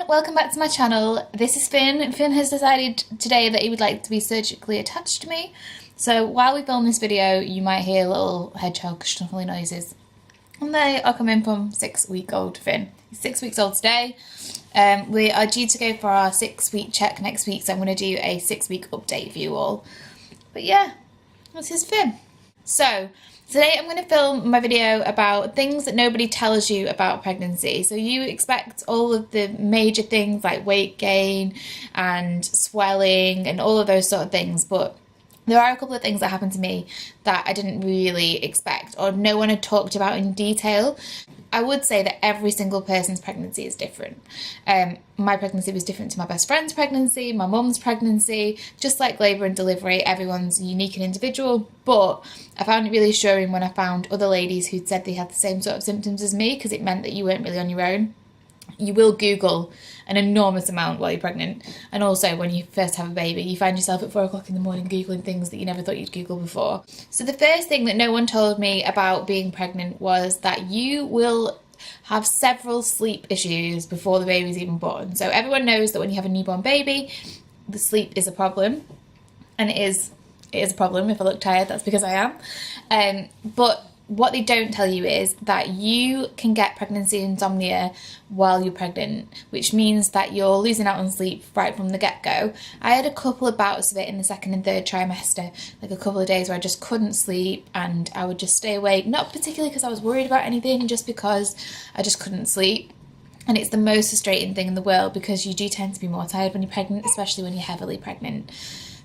welcome back to my channel. This is Finn. Finn has decided today that he would like to be surgically attached to me. So while we film this video, you might hear little hedgehog snuffly noises. And they are coming from 6-week-old Finn. He's 6 weeks old today. We are due to go for our 6-week check next week, so I'm going to do a 6-week update for you all. But yeah, this is Finn. So today I'm going to film my video about things that nobody tells you about pregnancy. So you expect all of the major things like weight gain and swelling and all of those sort of things, but there are a couple of things that happened to me that I didn't really expect or no one had talked about in detail. I would say that every single person's pregnancy is different. My pregnancy was different to my best friend's pregnancy, my mum's pregnancy. Just like labour and delivery, everyone's unique and individual, but I found it really assuring when I found other ladies who'd said they had the same sort of symptoms as me, because it meant that you weren't really on your own. You will Google an enormous amount while you're pregnant, and also when you first have a baby you find yourself at 4 o'clock in the morning Googling things that you never thought you'd Google before. So the first thing that no one told me about being pregnant was that you will have several sleep issues before the baby's even born. So everyone knows that when you have a newborn baby, the sleep is a problem, and it is a problem. If I look tired, that's because I am. But what they don't tell you is that you can get pregnancy insomnia while you're pregnant, which means that you're losing out on sleep right from the get-go. I had a couple of bouts of it in the 2nd and 3rd trimester, like a couple of days where I just couldn't sleep and I would just stay awake, not particularly because I was worried about anything, just because I just couldn't sleep. And it's the most frustrating thing in the world because you do tend to be more tired when you're pregnant, especially when you're heavily pregnant.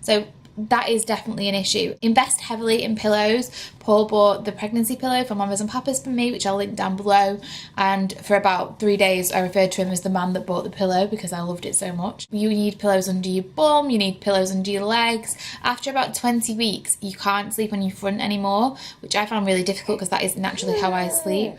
So that is definitely an issue. Invest heavily in pillows. Paul bought the pregnancy pillow for Mamas and Papas for me, which I'll link down below, and for about 3 days I referred to him as the man that bought the pillow because I loved it so much. You need pillows under your bum, you need pillows under your legs. After about 20 weeks you can't sleep on your front anymore, which I found really difficult because that is naturally how I sleep.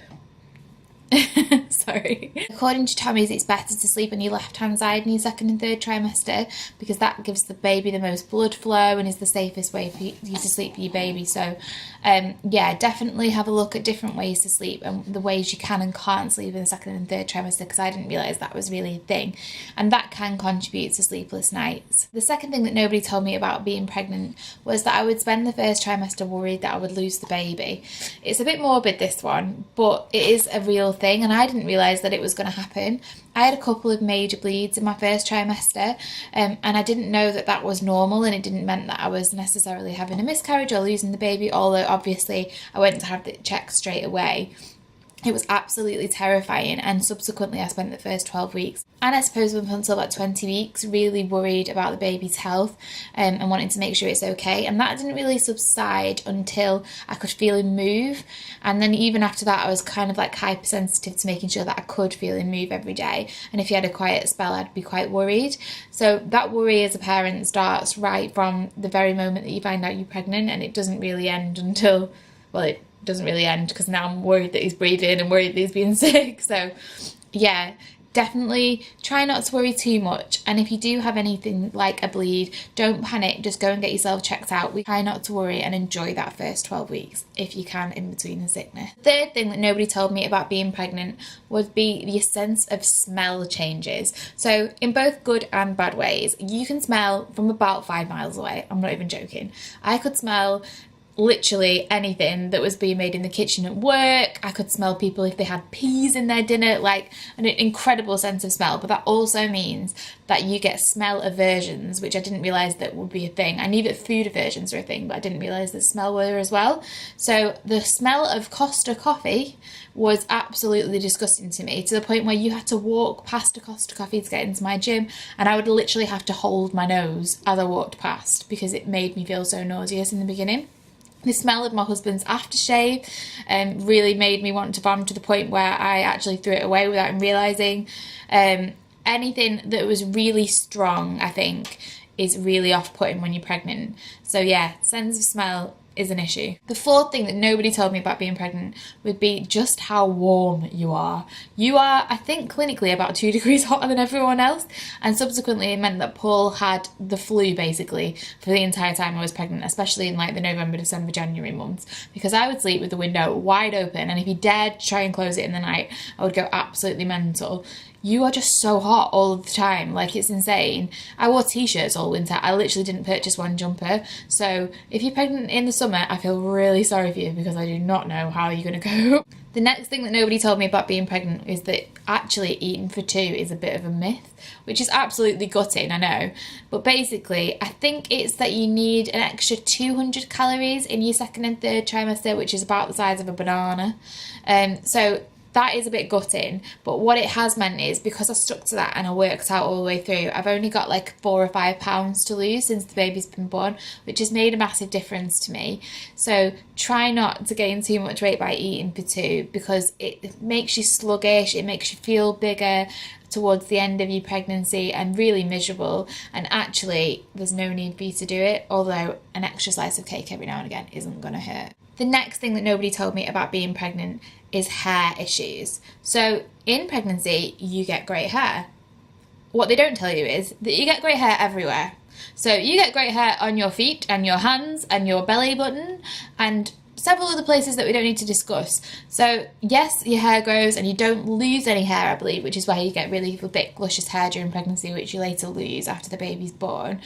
Sorry. According to Tommy's, it's better to sleep on your left hand side in your 2nd and 3rd trimester because that gives the baby the most blood flow and is the safest way for you to sleep for your baby. So yeah, definitely have a look at different ways to sleep and the ways you can and can't sleep in the 2nd and 3rd trimester, because I didn't realise that was really a thing, and that can contribute to sleepless nights. The second thing that nobody told me about being pregnant was that I would spend the 1st trimester worried that I would lose the baby. It's a bit morbid, this one, but it is a real thing, and I didn't realise that it was going to happen. I had a couple of major bleeds in my 1st trimester, and I didn't know that that was normal, and it didn't mean that I was necessarily having a miscarriage or losing the baby, although obviously I went to have the check straight away. It was absolutely terrifying, and subsequently I spent the first 12 weeks and I suppose up until about 20 weeks really worried about the baby's health and wanting to make sure it's okay, and that didn't really subside until I could feel him move. And then even after that I was kind of like hypersensitive to making sure that I could feel him move every day, and if he had a quiet spell I'd be quite worried. So that worry as a parent starts right from the very moment that you find out you're pregnant, and it doesn't really end until, well, it doesn't really end because now I'm worried that he's breathing and worried that he's being sick. So yeah, definitely try not to worry too much, and if you do have anything like a bleed, don't panic, just go and get yourself checked out. We try not to worry and enjoy that first 12 weeks if you can in between the sickness. The third thing that nobody told me about being pregnant would be your sense of smell changes. So in both good and bad ways, you can smell from about 5 miles away. I'm not even joking. I could smell literally anything that was being made in the kitchen at work. I could smell people if they had peas in their dinner, like an incredible sense of smell. But that also means that you get smell aversions, which I didn't realise that would be a thing. I knew that food aversions were a thing, but I didn't realise that smell were as well. So the smell of Costa coffee was absolutely disgusting to me, to the point where you had to walk past a Costa coffee to get into my gym, and I would literally have to hold my nose as I walked past because it made me feel so nauseous in the beginning. The smell of my husband's aftershave really made me want to vomit, to the point where I actually threw it away without him realising. Anything that was really strong, I think, is really off-putting when you're pregnant. So yeah, sense of smell is an issue. The fourth thing that nobody told me about being pregnant would be just how warm you are. You are, I think, clinically about 2 degrees hotter than everyone else, and subsequently it meant that Paul had the flu basically for the entire time I was pregnant, especially in like the November, December, January months, because I would sleep with the window wide open, and if he dared try and close it in the night I would go absolutely mental. you are just so hot all of the time. Like, it's insane. I wore t-shirts all winter. I literally didn't purchase one jumper. So if you're pregnant in the summer, I feel really sorry for you, because I do not know how you're going to cope. The next thing that nobody told me about being pregnant is that actually eating for 2 is a bit of a myth, which is absolutely gutting, I know. But basically, I think it's that you need an extra 200 calories in your second and third trimester, which is about the size of a banana. So that is a bit gutting, but what it has meant is, because I stuck to that and I worked out all the way through, I've only got like 4 or 5 pounds to lose since the baby's been born, which has made a massive difference to me. So try not to gain too much weight by eating for 2, because it makes you sluggish, it makes you feel bigger towards the end of your pregnancy and really miserable. And actually, there's no need for you to do it, although an extra slice of cake every now and again isn't going to hurt. The next thing that nobody told me about being pregnant is hair issues. So in pregnancy, you get great hair. What they don't tell you is that you get great hair everywhere. So you get great hair on your feet and your hands and your belly button and several other places that we don't need to discuss. So yes, your hair grows and you don't lose any hair, I believe, which is why you get really thick, luscious hair during pregnancy, which you later lose after the baby's born.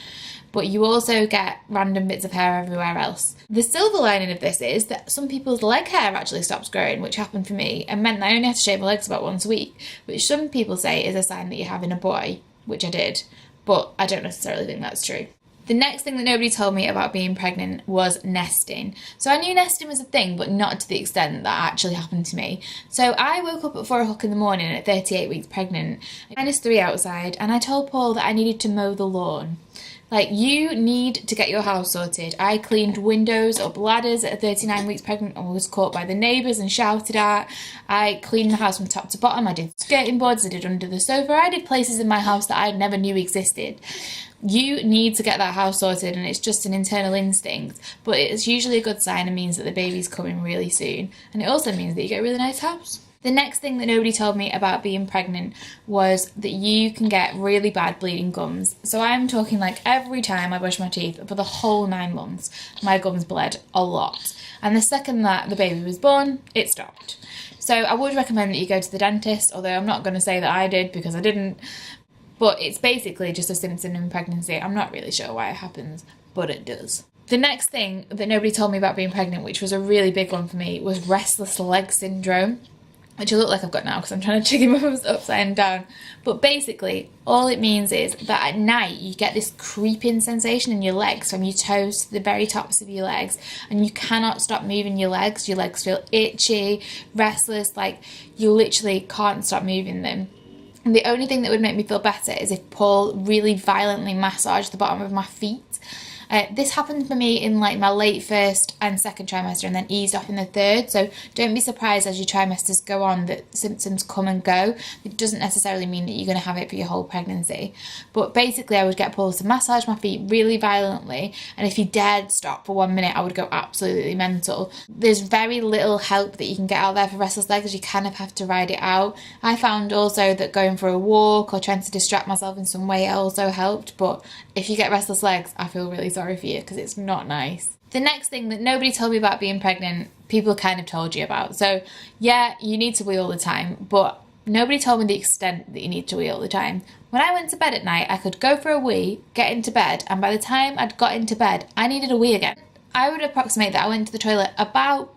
But you also get random bits of hair everywhere else. The silver lining of this is that some people's leg hair actually stops growing, which happened for me, and meant that I only have to shave my legs about once a week, which some people say is a sign that you're having a boy, which I did, but I don't necessarily think that's true. The next thing that nobody told me about being pregnant was nesting. So I knew nesting was a thing, but not to the extent that actually happened to me. So I woke up at 4 o'clock in the morning at 38 weeks pregnant, -3 outside, and I told Paul that I needed to mow the lawn. Like, you need to get your house sorted. I cleaned windows up ladders at 39 weeks pregnant and was caught by the neighbours and shouted at. I cleaned the house from top to bottom. I did skirting boards, I did under the sofa. I did places in my house that I never knew existed. You need to get that house sorted, and it's just an internal instinct, but it's usually a good sign and means that the baby's coming really soon. And it also means that you get a really nice house. The next thing that nobody told me about being pregnant was that you can get really bad bleeding gums. So I'm talking like every time I brush my teeth for the whole 9 months, my gums bled a lot. And the second that the baby was born, it stopped. So I would recommend that you go to the dentist, although I'm not going to say that I did, because I didn't. But it's basically just a symptom in pregnancy. I'm not really sure why it happens, but it does. The next thing that nobody told me about being pregnant, which was a really big one for me, was restless leg syndrome, which I look like I've got now because I'm trying to chicken my thumbs upside down. But basically, all it means is that at night you get this creeping sensation in your legs from your toes to the very tops of your legs, and you cannot stop moving your legs. Your legs feel itchy, restless, like you literally can't stop moving them. And the only thing that would make me feel better is if Paul really violently massaged the bottom of my feet. This happened for me in like my late first and second trimester, and then eased off in the third. So don't be surprised as your trimesters go on that symptoms come and go. It doesn't necessarily mean that you're going to have it for your whole pregnancy. But basically I would get Paul to massage my feet really violently, and if he dared stop for 1 minute I would go absolutely mental. There's very little help that you can get out there for restless legs. You kind of have to ride it out. I found also that going for a walk or trying to distract myself in some way also helped, but if you get restless legs, I feel really sorry for you because it's not nice. The next thing that nobody told me about being pregnant, people kind of told you about. So yeah, you need to wee all the time, but nobody told me the extent that you need to wee all the time. When I went to bed at night, I could go for a wee, get into bed, and by the time I'd got into bed, I needed a wee again. I would approximate that I went to the toilet about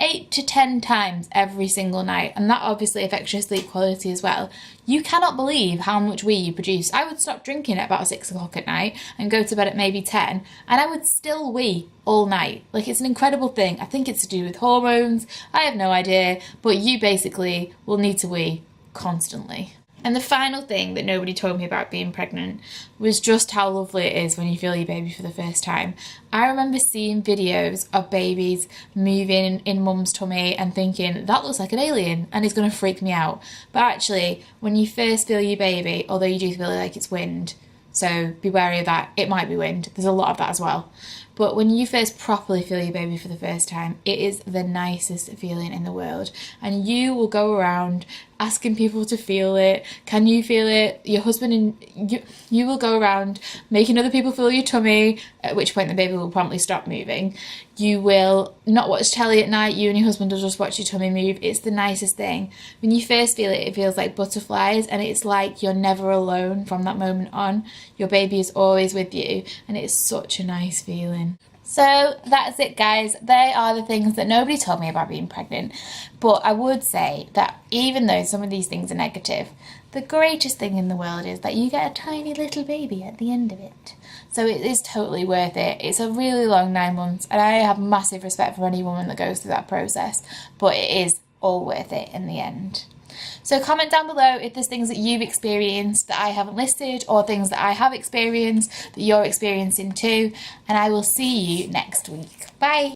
8 to 10 times every single night, and that obviously affects your sleep quality as well. You cannot believe how much wee you produce. I would stop drinking at about 6 o'clock at night and go to bed at maybe 10, and I would still wee all night. Like, it's an incredible thing. I think it's to do with hormones. I have no idea, but you basically will need to wee constantly. And the final thing that nobody told me about being pregnant was just how lovely it is when you feel your baby for the first time. I remember seeing videos of babies moving in mum's tummy and thinking, that looks like an alien and it's going to freak me out. But actually, when you first feel your baby, although you do feel like it's wind, so be wary of that, it might be wind, there's a lot of that as well. But when you first properly feel your baby for the first time, it is the nicest feeling in the world. And you will go around asking people to feel it. Can you feel it? Your husband and you will go around making other people feel your tummy, at which point the baby will promptly stop moving. You will not watch telly at night. You and your husband will just watch your tummy move. It's the nicest thing. When you first feel it, it feels like butterflies, and it's like you're never alone from that moment on. Your baby is always with you, and it's such a nice feeling. So that's it, guys. They are the things that nobody told me about being pregnant. But I would say that even though some of these things are negative, the greatest thing in the world is that you get a tiny little baby at the end of it. So it is totally worth it. It's a really long 9 months, and I have massive respect for any woman that goes through that process. But it is all worth it in the end. So comment down below if there's things that you've experienced that I haven't listed, or things that I have experienced that you're experiencing too, and I will see you next week. Bye!